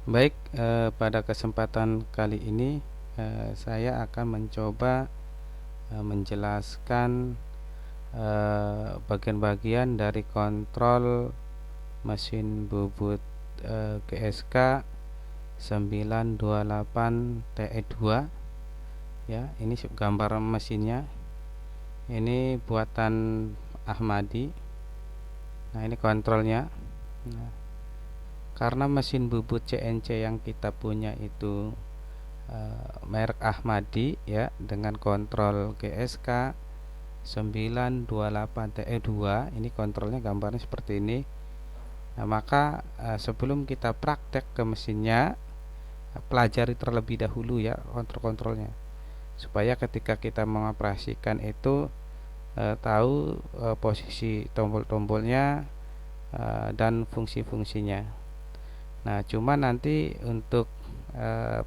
Baik, pada kesempatan kali ini saya akan mencoba menjelaskan bagian-bagian dari kontrol mesin bubut GSK 928 TE2 ya. Ini gambar mesinnya. Ini buatan Ahmadi. Nah, ini kontrolnya. Nah, karena mesin bubut CNC yang kita punya itu merek Ahmadi ya, dengan kontrol GSK 928 TE2, ini kontrolnya gambarnya seperti ini. Nah, maka sebelum kita praktek ke mesinnya, pelajari terlebih dahulu ya kontrol-kontrolnya, supaya ketika kita mengoperasikan itu tahu posisi tombol-tombolnya dan fungsi-fungsinya. Nah, cuma nanti untuk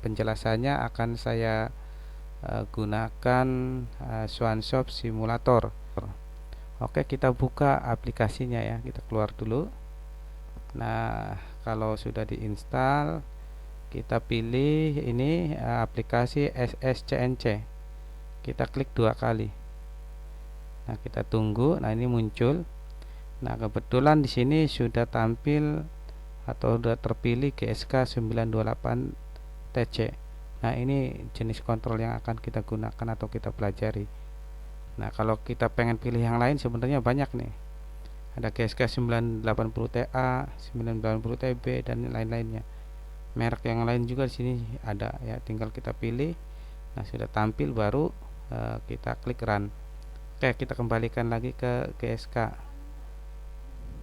penjelasannya akan saya gunakan Swanshop Simulator. Oke, kita buka aplikasinya ya. Kita keluar dulu. Nah, kalau sudah diinstal, kita pilih ini aplikasi SSCNC. Kita klik 2 kali. Nah, kita tunggu. Nah, ini muncul. Nah, kebetulan di sini sudah tampil atau sudah terpilih GSK 928 TC. Nah, ini jenis kontrol yang akan kita gunakan atau kita pelajari. Nah, kalau kita pengen pilih yang lain sebenarnya banyak nih. Ada GSK 980 TA, 980 TB dan lain-lainnya. Merek yang lain juga di sini ada ya, tinggal kita pilih. Nah, sudah tampil baru kita klik run. Oke, kita kembalikan lagi ke GSK.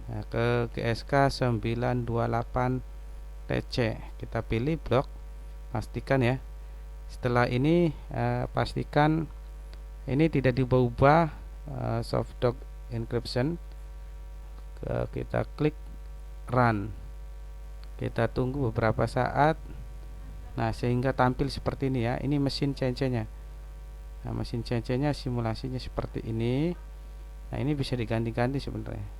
Nah, ke GSK 928 TC. Kita pilih blok, pastikan ya. Setelah ini pastikan ini tidak diubah softdoc encryption. Kita klik run. Kita tunggu beberapa saat. Nah, sehingga tampil seperti ini ya. Ini mesin CNC-nya. Nah, mesin CNC-nya simulasinya seperti ini. Nah, ini bisa diganti-ganti sebenarnya.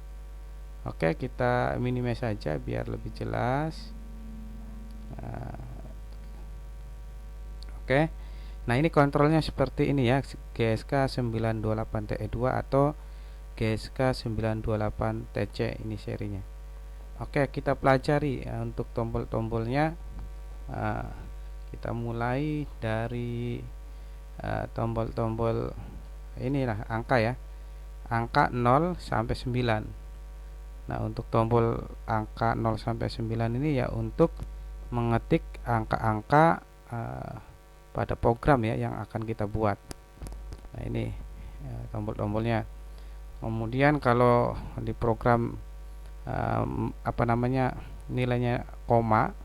Oke, kita minimize saja biar lebih jelas. Nah, oke. Nah, ini kontrolnya seperti ini ya. GSK 928 TE2 atau GSK 928 TC, ini serinya. Oke, kita pelajari ya, untuk tombol-tombolnya. Kita mulai dari tombol-tombol inilah angka ya. Angka 0 sampai 9. Nah, untuk tombol angka 0 sampai 9 ini ya untuk mengetik angka-angka pada program ya yang akan kita buat. Nah, ini tombol-tombolnya. Kemudian kalau di program nilainya koma,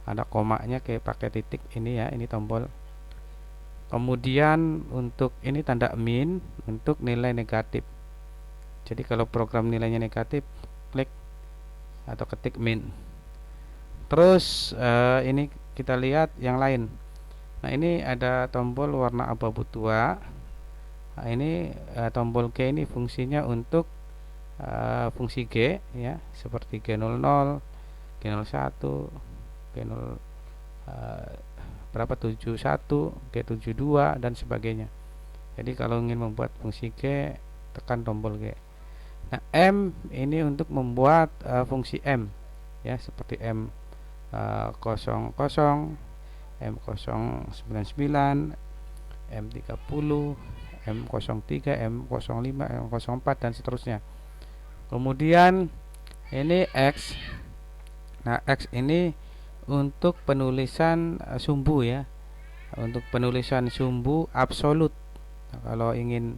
ada komanya kayak pakai titik ini ya, ini tombol. Kemudian untuk ini tanda min untuk nilai negatif. Jadi kalau program nilainya negatif, klik atau ketik min. Terus ini kita lihat yang lain. Nah, ini ada tombol warna abu-abu tua. Nah, ini tombol G ini fungsinya untuk fungsi G ya, seperti G00, G01, G0 berapa 71, G72 dan sebagainya. Jadi kalau ingin membuat fungsi G, tekan tombol G. Nah, M ini untuk membuat fungsi M ya, seperti M 00, M099, M30, M03, M05, M04 dan seterusnya. Kemudian ini X. Nah, X ini untuk penulisan sumbu ya. Untuk penulisan sumbu absolut. Nah, kalau ingin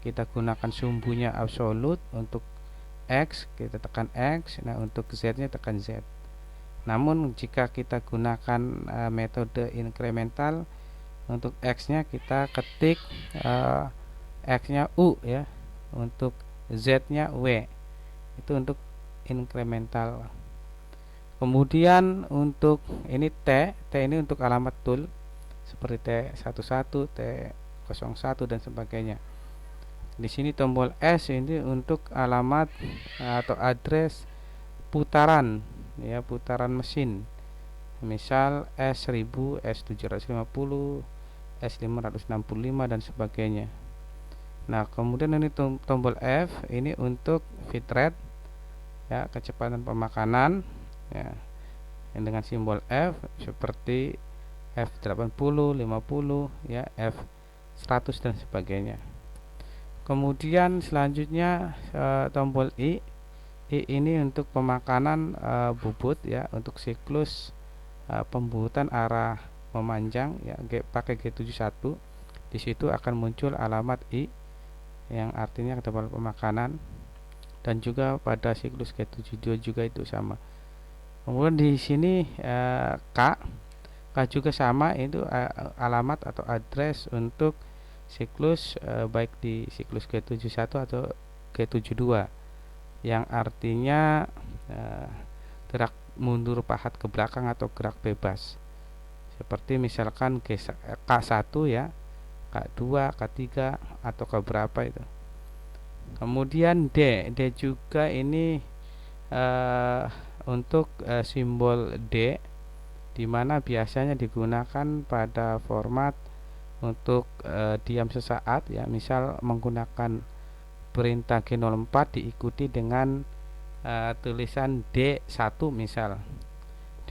kita gunakan sumbunya absolut untuk X, kita tekan X. Nah, untuk Z-nya tekan Z. Namun jika kita gunakan metode incremental, untuk X-nya kita ketik X-nya U ya. Untuk Z-nya W. Itu untuk incremental. Kemudian untuk ini T ini untuk alamat tool seperti T11, T01 dan sebagainya. Di sini tombol S ini untuk alamat atau address putaran ya, putaran mesin misal S1000, S750, S565 dan sebagainya. Nah, kemudian ini tombol F ini untuk bitrate ya, kecepatan pemakanan ya, yang dengan simbol F seperti F80, 50 ya, F100 dan sebagainya. Kemudian selanjutnya tombol I ini untuk pemakanan bubut ya, untuk siklus pembutuhan arah memanjang ya, pakai G71. Di situ akan muncul alamat I yang artinya tombol pemakanan, dan juga pada siklus G72 juga itu sama. Kemudian di sini K juga sama, itu alamat atau address untuk siklus baik di siklus G71 atau G72 yang artinya gerak mundur pahat ke belakang atau gerak bebas, seperti misalkan K1 ya, K2, K3 atau ke berapa itu. Kemudian D juga ini untuk simbol D, dimana biasanya digunakan pada format untuk diam sesaat ya, misal menggunakan perintah G04 diikuti dengan tulisan D1 misal,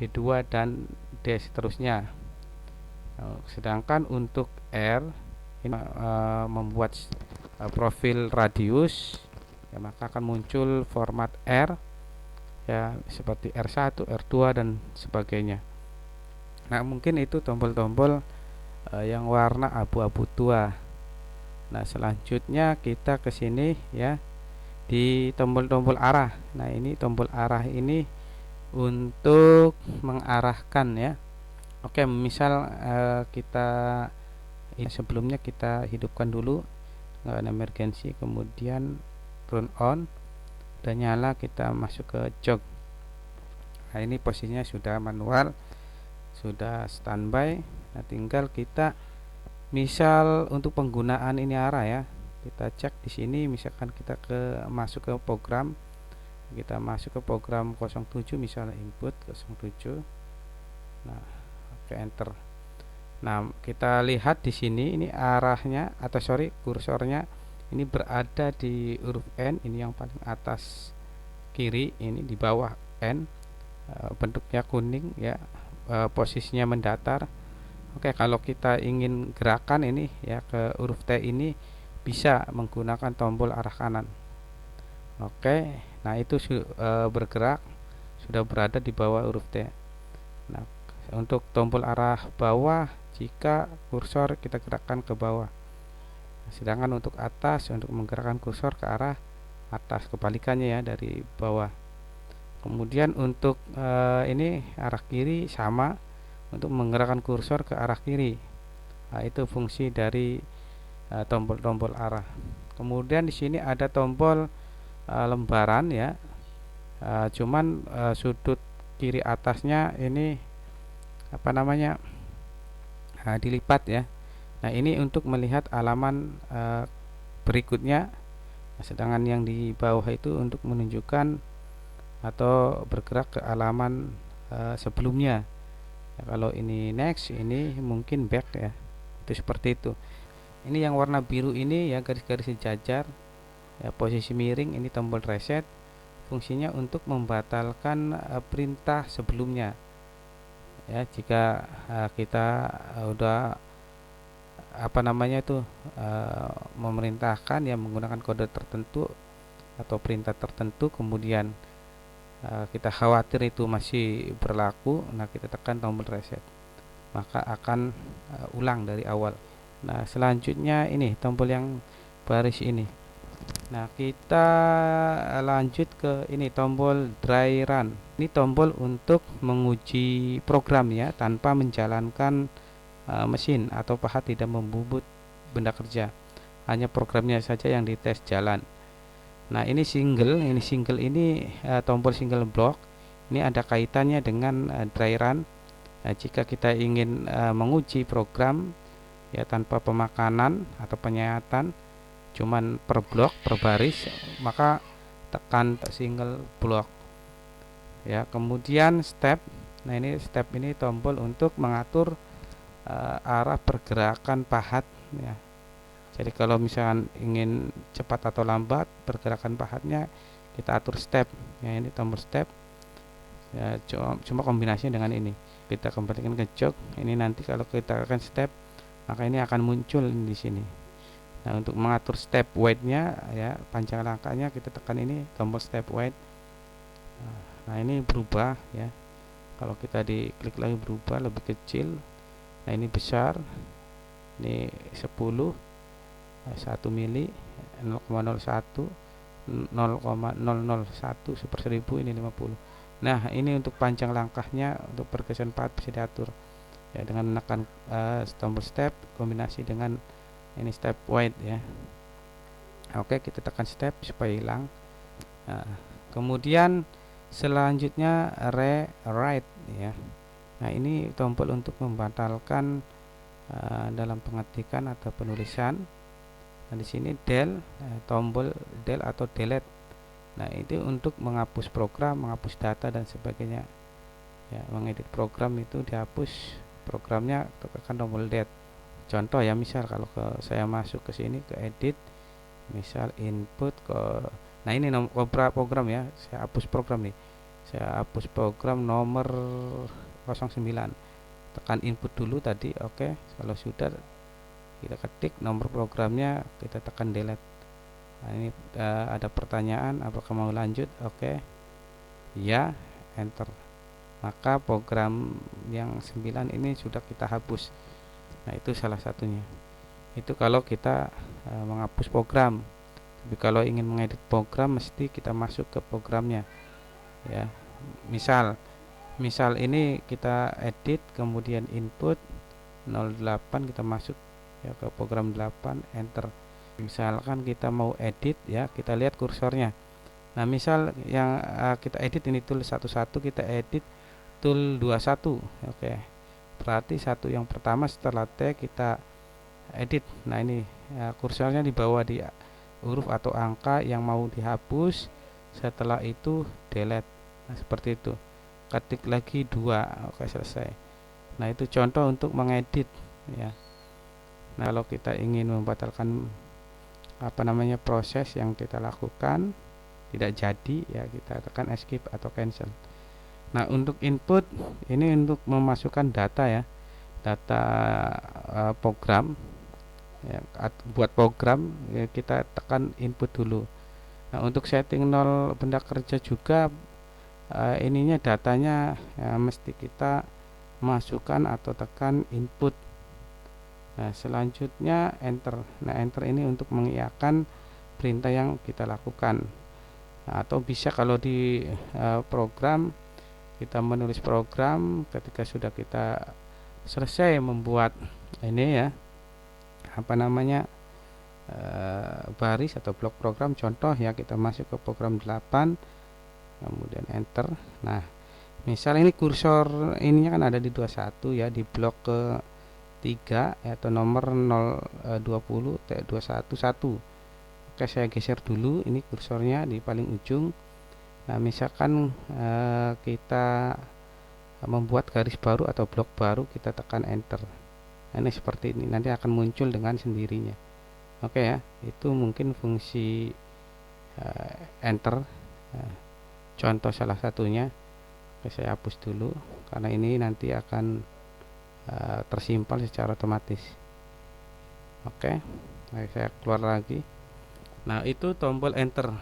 D2 dan D seterusnya. Sedangkan untuk R ini membuat profil radius ya, maka akan muncul format R ya, seperti R1, R2 dan sebagainya. Nah, mungkin itu tombol-tombol yang warna abu-abu tua. Nah, selanjutnya kita ke sini ya, di tombol-tombol arah. Nah, ini tombol arah ini untuk mengarahkan ya. Oke, misal kita sebelumnya kita hidupkan dulu emergency, kemudian turn on, udah nyala, kita masuk ke jog. Nah, ini posisinya sudah manual, sudah standby. Nah, tinggal kita misal untuk penggunaan ini arah ya, kita cek di sini. Misalkan kita masuk ke program, kita masuk ke program 07 misalnya, input 07. Nah, oke, enter. Nah, kita lihat di sini ini arahnya atau kursornya ini berada di huruf N, ini yang paling atas kiri, ini di bawah N, bentuknya kuning ya, posisinya mendatar. Oke, kalau kita ingin gerakan ini ya ke huruf T ini bisa menggunakan tombol arah kanan. Oke, nah itu bergerak, sudah berada di bawah huruf T. Nah, untuk tombol arah bawah, jika kursor kita gerakkan ke bawah. Sedangkan untuk atas, untuk menggerakkan kursor ke arah atas, kebalikannya ya, dari bawah. Kemudian untuk ini arah kiri sama, untuk menggerakkan kursor ke arah kiri. Nah, itu fungsi dari tombol-tombol arah. Kemudian di sini ada tombol lembaran ya, cuman sudut kiri atasnya ini dilipat ya. Nah, ini untuk melihat halaman berikutnya. Sedangkan yang di bawah itu untuk menunjukkan atau bergerak ke halaman sebelumnya ya. Kalau ini next, ini mungkin back ya, itu seperti itu. Ini yang warna biru ini ya, garis-garis sejajar ya, posisi miring, ini tombol reset, fungsinya untuk membatalkan perintah sebelumnya ya. Jika kita udah memerintahkan ya menggunakan kode tertentu atau perintah tertentu, kemudian kita khawatir itu masih berlaku, nah kita tekan tombol reset, maka akan ulang dari awal. Nah, selanjutnya ini tombol yang baris ini. Nah, kita lanjut ke ini tombol dry run. Ini tombol untuk menguji program ya, tanpa menjalankan mesin atau pahat tidak membubut benda kerja, hanya programnya saja yang dites jalan. Nah, ini single ini tombol single block. Ini ada kaitannya dengan dry run. Nah, jika kita ingin menguji program ya tanpa pemakanan atau penyayatan, cuman per blok, per baris, maka tekan single block ya. Kemudian step Nah, ini step ini tombol untuk mengatur arah pergerakan pahat ya. Jadi kalau misalkan ingin cepat atau lambat pergerakan pahatnya, kita atur step ya. Ini tombol step ya, cuma kombinasinya dengan ini. Kita kembalikan ke jok. Ini nanti kalau kita akan step, maka ini akan muncul di sini. Nah, untuk mengatur step weight-nya ya, panjang langkahnya, kita tekan ini tombol step weight. Nah, ini berubah ya. Kalau kita diklik lagi berubah lebih kecil. Nah, ini besar. Ini 10 1 mili 0,01 0,001/1000, ini 50. Nah, ini untuk panjang langkahnya untuk pergeseran pahat bisa diatur ya dengan menekan tombol step kombinasi dengan ini step weight ya. Oke, kita tekan step supaya hilang. Nah, kemudian selanjutnya rewrite ya. Nah, ini tombol untuk membatalkan dalam pengetikan atau penulisan. Nah, di sini del, tombol del atau delete. Nah, itu untuk menghapus program, menghapus data dan sebagainya. Ya, mengedit program itu dihapus programnya, tekan tombol delete. Contoh ya, misal kalau saya masuk ke sini ke edit, misal input ke, nah ini nomor program ya, saya hapus program nih. Saya hapus program nomor 09. Tekan input dulu tadi, oke. Kalau sudah kita ketik nomor programnya, kita tekan delete. Nah, ini ada pertanyaan apakah mau lanjut, oke. Ya, enter. Maka program yang 9 ini sudah kita hapus. Nah, itu salah satunya. Itu kalau kita menghapus program. Tapi kalau ingin mengedit program, mesti kita masuk ke programnya ya. Misal ini kita edit, kemudian input 08, kita masuk ya ke program 8, enter. Misalkan kita mau edit ya, kita lihat kursornya. Nah, misal yang kita edit ini tool 11, kita edit tool 21. Oke. Berarti satu yang pertama setelah T kita edit. Nah, ini ya, kursornya di bawah di huruf atau angka yang mau dihapus, setelah itu delete. Nah, seperti itu. Ketik lagi 2. Oke, selesai. Nah, itu contoh untuk mengedit ya. Nah, kalau kita ingin membatalkan proses yang kita lakukan tidak jadi ya, kita tekan escape atau cancel. Nah, untuk input ini untuk memasukkan data ya, data program ya, buat program ya, kita tekan input dulu. Nah, untuk setting 0 benda kerja juga ininya datanya ya, mesti kita masukkan atau tekan input. Nah, selanjutnya enter. Nah, enter ini untuk mengiyakan perintah yang kita lakukan. Nah, atau bisa kalau di program kita menulis program, ketika sudah kita selesai membuat ini ya baris atau blok program, contoh ya, kita masuk ke program 8 kemudian enter. Nah, misal ini kursor ininya kan ada di 21 ya, di blok ke 3 atau nomor 020 T211. Oke, saya geser dulu ini kursornya di paling ujung. Nah, misalkan kita membuat garis baru atau blok baru, kita tekan enter. Nah, ini seperti ini, nanti akan muncul dengan sendirinya. Oke ya, itu mungkin fungsi enter, contoh salah satunya. Oke, saya hapus dulu karena ini nanti akan tersimpan secara otomatis. Oke, nah, saya keluar lagi. Nah, itu tombol enter.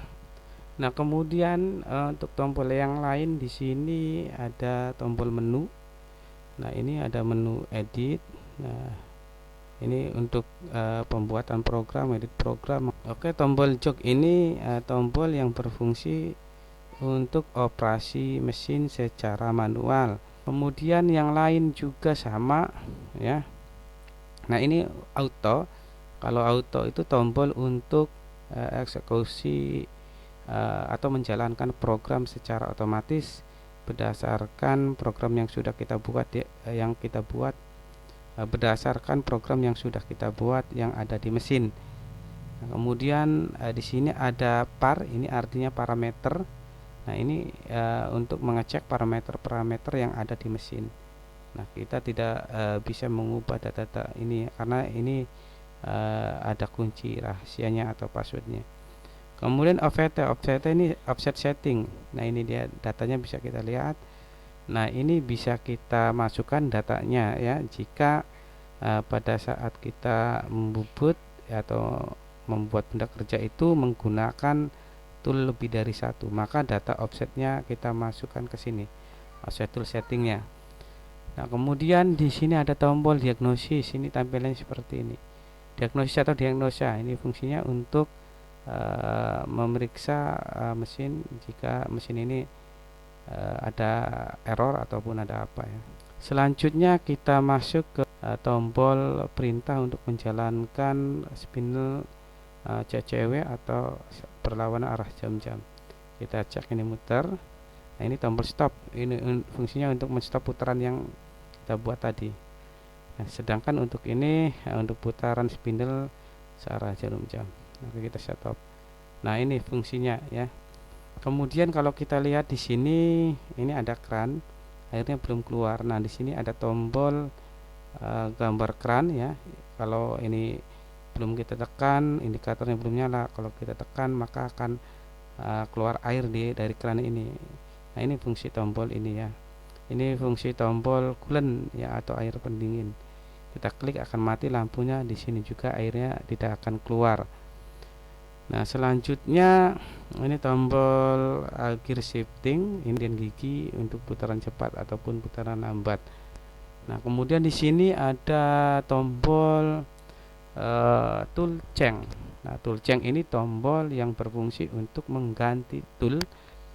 Nah, kemudian untuk tombol yang lain di sini ada tombol menu. Nah, ini ada menu edit. Nah, ini untuk pembuatan program, edit program. Oke, tombol jok ini tombol yang berfungsi untuk operasi mesin secara manual. Kemudian yang lain juga sama ya. Nah, ini auto. Kalau auto itu tombol untuk eksekusi atau menjalankan program secara otomatis berdasarkan program yang sudah kita buat berdasarkan program yang sudah kita buat yang ada di mesin. Nah, kemudian di sini ada par, ini artinya parameter. Nah ini untuk mengecek parameter-parameter yang ada di mesin. Nah kita tidak bisa mengubah data-data ini karena ini ada kunci rahasianya atau passwordnya. Kemudian offset ini offset setting. Nah ini dia datanya bisa kita lihat. Nah ini bisa kita masukkan datanya ya, jika pada saat kita membubut atau membuat benda kerja itu menggunakan tool lebih dari satu, maka data offsetnya kita masukkan ke sini, offset tool settingnya. Nah kemudian di sini ada tombol diagnosis, ini tampilannya seperti ini. Diagnosis atau diagnosa ini fungsinya untuk memeriksa mesin jika mesin ini ada error ataupun ada apa ya. Selanjutnya kita masuk ke tombol perintah untuk menjalankan spindle CCW atau berlawanan arah jam-jam. Kita cek ini muter. Nah ini tombol stop, ini fungsinya untuk menstop putaran yang kita buat tadi. Nah sedangkan untuk ini untuk putaran spindle searah jarum jam. Oke, kita stop. Nah ini fungsinya ya. Kemudian kalau kita lihat di sini, ini ada kran, airnya belum keluar. Nah di sini ada tombol gambar kran ya. Kalau ini belum kita tekan, indikatornya belum nyala. Kalau kita tekan maka akan keluar air dari kran ini. Nah ini fungsi tombol ini ya. Ini fungsi tombol coolant ya atau air pendingin. Kita klik akan mati lampunya. Di sini juga airnya tidak akan keluar. Nah selanjutnya ini tombol gear shifting, ini dan gigi untuk putaran cepat ataupun putaran lambat. Nah kemudian di sini ada tombol tool change. Nah tool change ini tombol yang berfungsi untuk mengganti tool.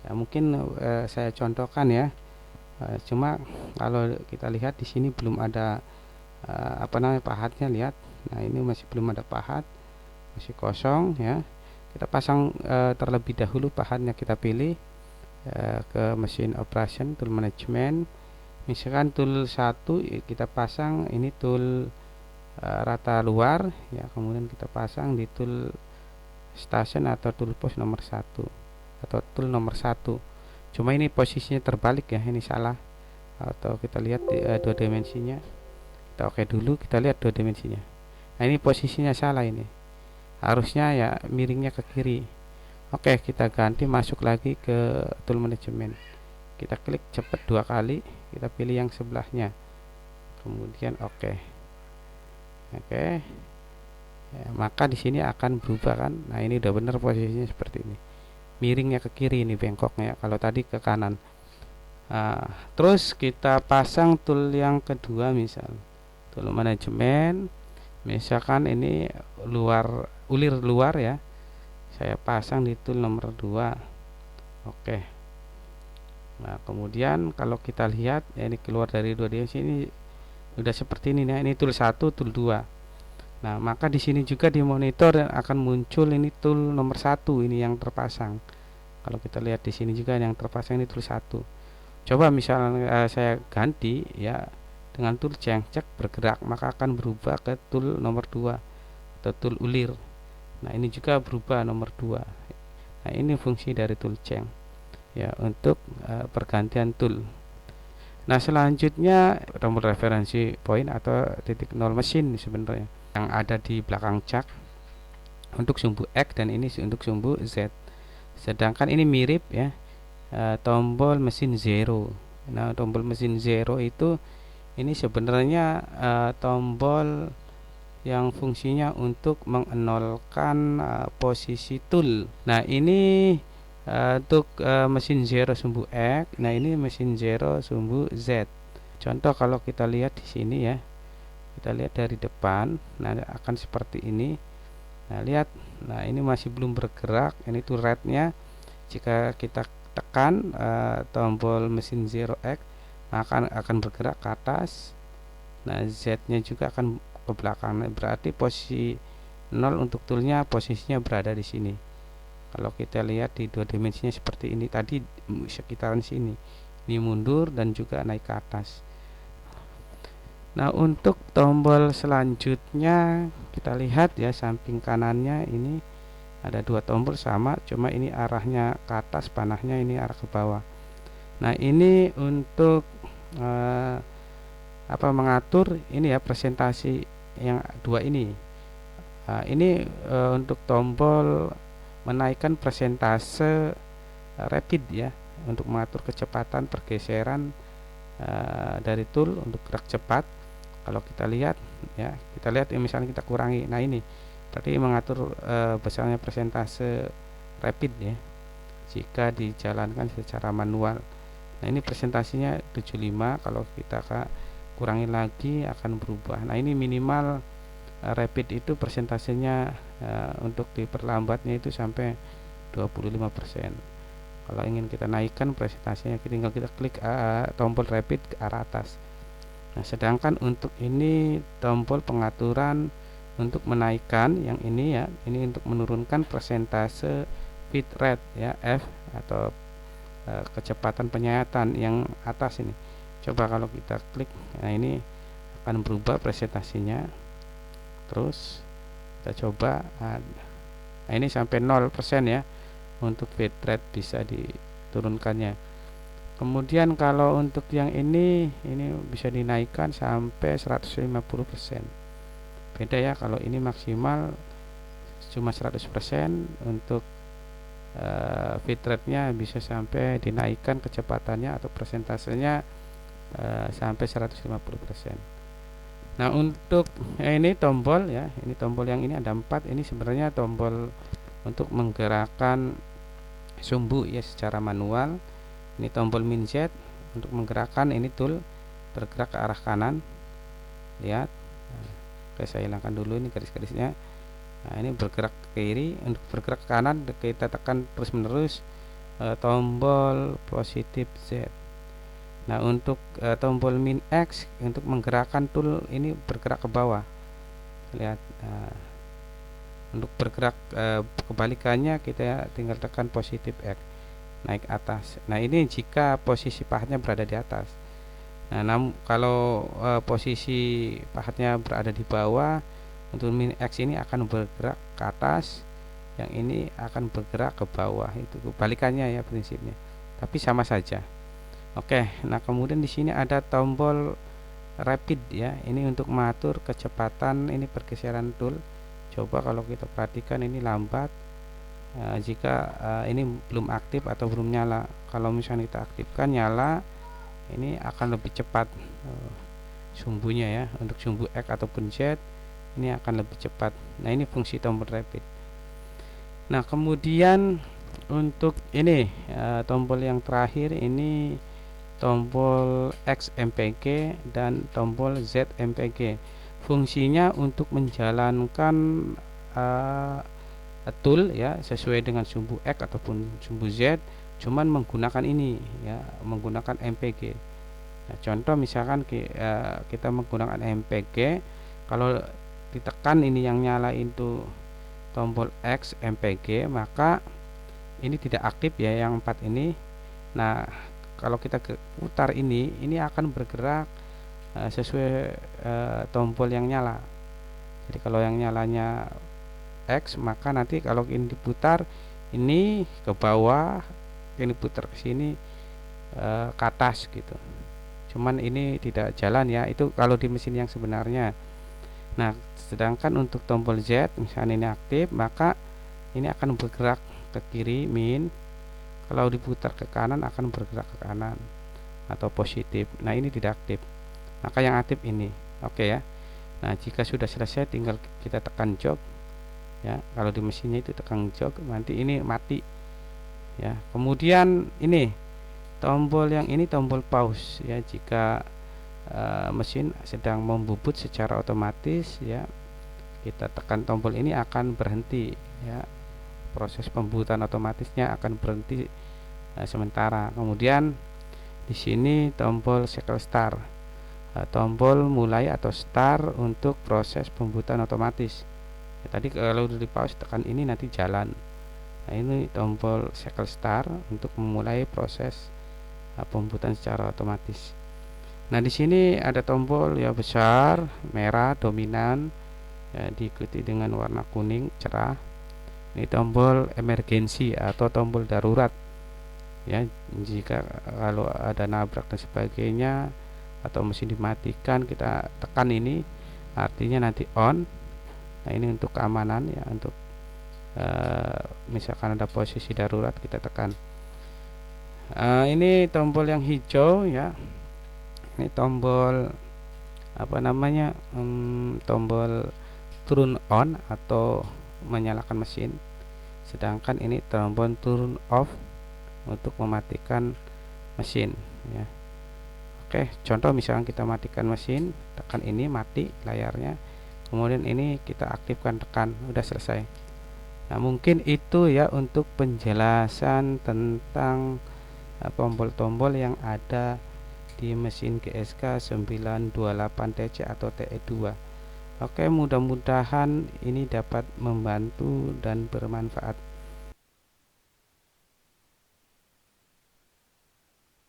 Ya, mungkin saya contohkan ya. Cuma kalau kita lihat di sini belum ada pahatnya, lihat. Nah ini masih belum ada pahat, masih kosong ya. Kita pasang terlebih dahulu pahatnya, kita pilih ke mesin operation, tool management, misalkan tool 1 kita pasang ini tool rata luar ya, kemudian kita pasang di tool station atau tool post nomor 1 atau tool nomor 1. Cuma ini posisinya terbalik ya, ini salah. Atau kita lihat dua dimensinya, kita oke dulu, kita lihat dua dimensinya. Nah ini posisinya salah, ini harusnya ya miringnya ke kiri. Oke, kita ganti, masuk lagi ke tool management, kita klik cepat 2 kali, kita pilih yang sebelahnya, kemudian oke ya, maka di sini akan berubah kan. Nah ini udah benar posisinya seperti ini, miringnya ke kiri, ini bengkoknya, kalau tadi ke kanan. Terus kita pasang tool yang kedua, misal tool manajemen, misalkan ini ulir luar ya, saya pasang di tool nomor 2. Oke. Nah kemudian kalau kita lihat ya, ini keluar dari dua dimensi, ini udah seperti ini. Nah ini tool 1, tool 2. Nah maka di sini juga di monitor akan muncul ini tool nomor 1, ini yang terpasang. Kalau kita lihat di sini juga yang terpasang ini tool 1. Coba misalnya saya ganti ya dengan tool change, cek bergerak, maka akan berubah ke tool nomor 2 atau tool ulir. Nah ini juga berubah nomor 2. Nah ini fungsi dari tool change ya, untuk pergantian tool. Nah selanjutnya tombol referensi point atau titik nol mesin sebenarnya yang ada di belakang cak untuk sumbu X dan ini untuk sumbu Z. Sedangkan ini mirip ya, tombol mesin zero. Nah tombol mesin zero itu ini sebenarnya tombol yang fungsinya untuk mengenolkan posisi tool. Nah ini untuk mesin zero sumbu X. Nah ini mesin zero sumbu Z. Contoh kalau kita lihat di sini ya, kita lihat dari depan, nah akan seperti ini. Nah lihat, nah ini masih belum bergerak, ini tuh rednya. Jika kita tekan tombol mesin zero X, maka akan bergerak ke atas. Nah Z nya juga akan ke belakang. Nah, berarti posisi 0 untuk toolnya posisinya berada di sini. Kalau kita lihat di dua dimensinya seperti ini, tadi sekitaran sini, ini mundur dan juga naik ke atas. Nah untuk tombol selanjutnya kita lihat ya, samping kanannya ini ada dua tombol sama, cuma ini arahnya ke atas, panahnya ini arah ke bawah. Nah ini untuk mengatur ini ya, presentasi yang dua ini. Ini untuk tombol menaikkan presentase rapid ya, untuk mengatur kecepatan pergeseran dari tool untuk gerak cepat. Kalau kita lihat ya, misalnya kita kurangi, nah ini tadi mengatur besarnya presentase rapid ya jika dijalankan secara manual. Nah ini presentasinya 75, kalau kita kurangi lagi akan berubah. Nah ini minimal rapid itu persentasenya untuk diperlambatnya itu sampai 25%. Kalau ingin kita naikkan presentasinya, tinggal kita klik tombol rapid ke arah atas. Nah sedangkan untuk ini tombol pengaturan untuk menaikkan yang ini ya, ini untuk menurunkan persentase bit rate ya, F atau kecepatan penyayatan yang atas ini. Coba kalau kita klik, nah ini akan berubah presentasinya. Terus kita coba, nah ini sampai 0% ya untuk bit rate bisa diturunkannya. Kemudian kalau untuk yang ini bisa dinaikkan sampai 150%. Beda ya, kalau ini maksimal cuma 100%, untuk bitrate-nya bisa sampai dinaikkan kecepatannya atau persentasenya sampai 150%. Nah untuk ini tombol ya, ini tombol yang ini ada 4, ini sebenarnya tombol untuk menggerakkan sumbu ya secara manual. Ini tombol min Z untuk menggerakkan ini tool bergerak ke arah kanan. Lihat, oke saya hilangkan dulu ini garis-garisnya. Nah ini bergerak ke kiri, untuk bergerak ke kanan kita tekan terus menerus tombol positif Z. Nah untuk tombol min X untuk menggerakkan tool ini bergerak ke bawah. Lihat, untuk bergerak kebalikannya kita tinggal tekan positif X, naik atas. Nah ini jika posisi pahatnya berada di atas. Nah kalau posisi pahatnya berada di bawah, untuk min X ini akan bergerak ke atas, yang ini akan bergerak ke bawah. Itu kebalikannya ya prinsipnya, tapi sama saja. Oke, nah kemudian di sini ada tombol rapid ya, ini untuk mengatur kecepatan ini pergeseran tool. Coba kalau kita perhatikan ini lambat jika ini belum aktif atau belum nyala. Kalau misalnya kita aktifkan nyala, ini akan lebih cepat sumbunya ya. Untuk sumbu X ataupun Z ini akan lebih cepat. Nah ini fungsi tombol rapid. Nah kemudian untuk ini tombol yang terakhir ini tombol X MPG dan tombol Z MPG. Fungsinya untuk menjalankan tool ya sesuai dengan sumbu X ataupun sumbu Z, cuman menggunakan ini ya, menggunakan MPG. Nah, contoh misalkan kita menggunakan MPG, kalau ditekan ini yang nyala itu tombol X MPG, maka ini tidak aktif ya yang 4 ini. Nah kalau kita putar ini akan bergerak sesuai tombol yang nyala. Jadi kalau yang nyalanya X, maka nanti kalau ini diputar ini ke bawah, ini putar ke sini ke atas gitu. Cuman ini tidak jalan ya, itu kalau di mesin yang sebenarnya. Nah sedangkan untuk tombol Z misalnya ini aktif, maka ini akan bergerak ke kiri min, kalau diputar ke kanan akan bergerak ke kanan atau positif. Nah ini tidak aktif, maka yang aktif ini. Oke ya. Nah jika sudah selesai tinggal kita tekan jog ya, kalau di mesinnya itu tekan jog, nanti ini mati ya. Kemudian ini tombol yang ini tombol pause ya, jika mesin sedang membubut secara otomatis ya, kita tekan tombol ini akan berhenti ya, proses pembuatan otomatisnya akan berhenti sementara. Kemudian di sini tombol cycle start, tombol mulai atau start untuk proses pembuatan otomatis ya, tadi kalau udah di pause tekan ini nanti jalan. Nah ini tombol cycle start untuk memulai proses pembuatan secara otomatis. Nah di sini ada tombol ya besar merah dominan ya, diikuti dengan warna kuning cerah. Ini tombol emergency atau tombol darurat ya, jika kalau ada nabrak dan sebagainya atau mesin dimatikan, kita tekan ini artinya nanti on. Nah, ini untuk keamanan ya, untuk misalkan ada posisi darurat kita tekan. Ini tombol yang hijau ya, ini tombol apa namanya, tombol turn on atau menyalakan mesin, sedangkan ini tombol turn off untuk mematikan mesin ya. Oke, contoh misalkan kita matikan mesin, tekan ini mati layarnya, kemudian ini kita aktifkan, tekan, udah selesai. Nah, mungkin itu ya untuk penjelasan tentang tombol-tombol yang ada di mesin GSK 928TC atau TE2. Oke, mudah-mudahan ini dapat membantu dan bermanfaat.